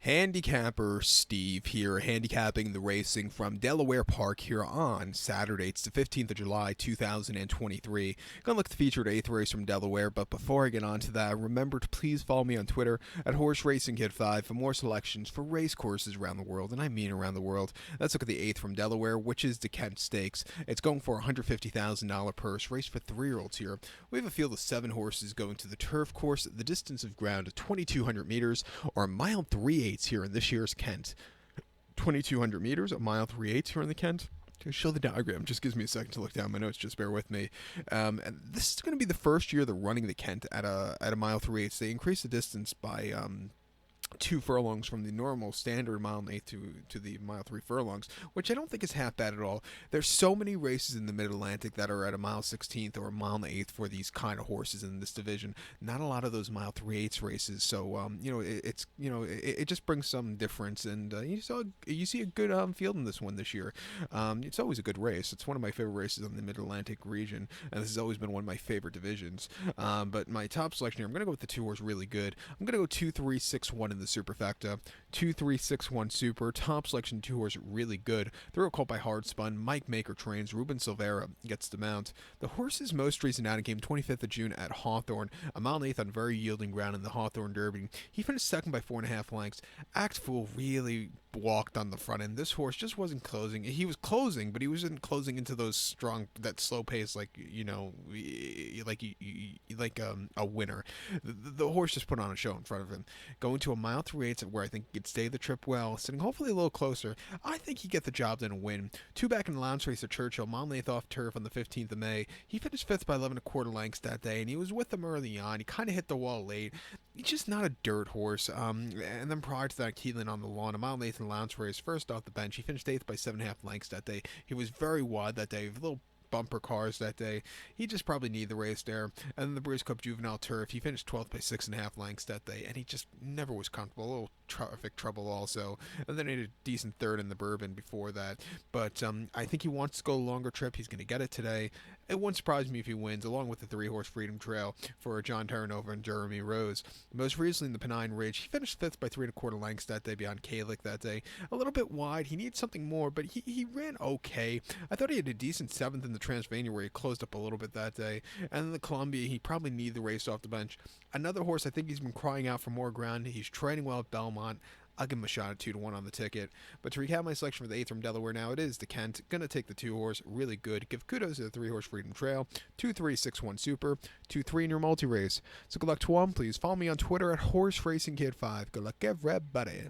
Handicapper Steve here, handicapping the racing from Delaware Park here on Saturday. It's the 15th of July, 2023. Gonna look at the featured 8th race from Delaware, but before I get on to that, remember to please follow me on Twitter at Horse Racing Kid 5 for more selections for race courses around the world, and I mean around the world. Let's look at the 8th from Delaware, which is the Kent Stakes. It's going for a $150,000 purse, race for 3-year-olds here. We have a field of 7 horses going to the turf course, the distance of ground of 2,200 meters, or a mile 3/8 here in this year's Kent. 2,200 meters, a mile 3/8 here in the Kent. To show the diagram, just gives me a second to look down my notes. Just bear with me. And this is going to be the first year they're running the Kent at a mile 3/8. They increased the distance by 2 furlongs from the normal standard mile and eighth to the mile 3 furlongs, which I don't think is half bad at all. There's so many races in the Mid-Atlantic that are at a mile 16th or a mile and eighth for these kind of horses in this division. Not a lot of those mile 3/8 races, so it just brings some difference, and you see a good field in this one this year. It's always a good race. It's one of my favorite races in the Mid-Atlantic region, and this has always been one of my favorite divisions. But my top selection here, I'm going to go with the 2 horse Really Good. I'm going to go 2-3-6-1 in the superfecta. 2-3-6-1 super. Top selection 2 horse Really Good. They're called by Hard Spun. Mike Maker trains. Ruben Silvera gets the mount. The horse's most recent outing came 25th of June at Hawthorne. A mile and eighth on very yielding ground in the Hawthorne Derby. He finished second by 4.5 lengths. Act Fool really walked on the front end. This horse just wasn't closing. He was closing, but he wasn't closing into that slow pace like a winner. The horse just put on a show in front of him. Going to a mile 3/8 where I think he could stay the trip well, sitting hopefully a little closer. I think he get the job done and win. 2 back in the lounge race at Churchill, mile and eighth off turf on the 15th of May. He finished 5th by 11 1/4 lengths that day, and he was with them early on. He kind of hit the wall late. He's just not a dirt horse. And then prior to that, Keelan on the lawn, a mile and eighth in the lounge race, first off the bench. He finished 8th by 7.5 lengths that day. He was very wide that day, a little bumper cars that day. He just probably needed the race there. And then the Breeze Cup Juvenile Turf, he finished 12th by 6.5 lengths that day, and he just never was comfortable. A little traffic trouble also. And then he had a decent third in the Bourbon before that. But I think he wants to go a longer trip. He's going to get it today. It wouldn't surprise me if he wins, along with the 3-horse Freedom Trail for John Terranova and Jeremy Rose. Most recently in the Pennine Ridge, he finished 5th by 3 1/4 lengths that day behind Kalick that day. A little bit wide. He needs something more, but he ran okay. I thought he had a decent 7th in the Transylvania where he closed up a little bit that day. And in the Columbia, he probably needed the race off the bench. Another horse, I think he's been crying out for more ground. He's training well at Belmont. I'll give him a shot at 2-1 on the ticket. But to recap my selection for the 8th from Delaware now, it is the Kent. Gonna take the 2 horse Really Good. Give kudos to the 3 horse Freedom Trail. 2-3-6-1 super. 2-3 in your multi-race. So good luck to one. Please follow me on Twitter at Horse Racing Kid 5. Good luck, everybody.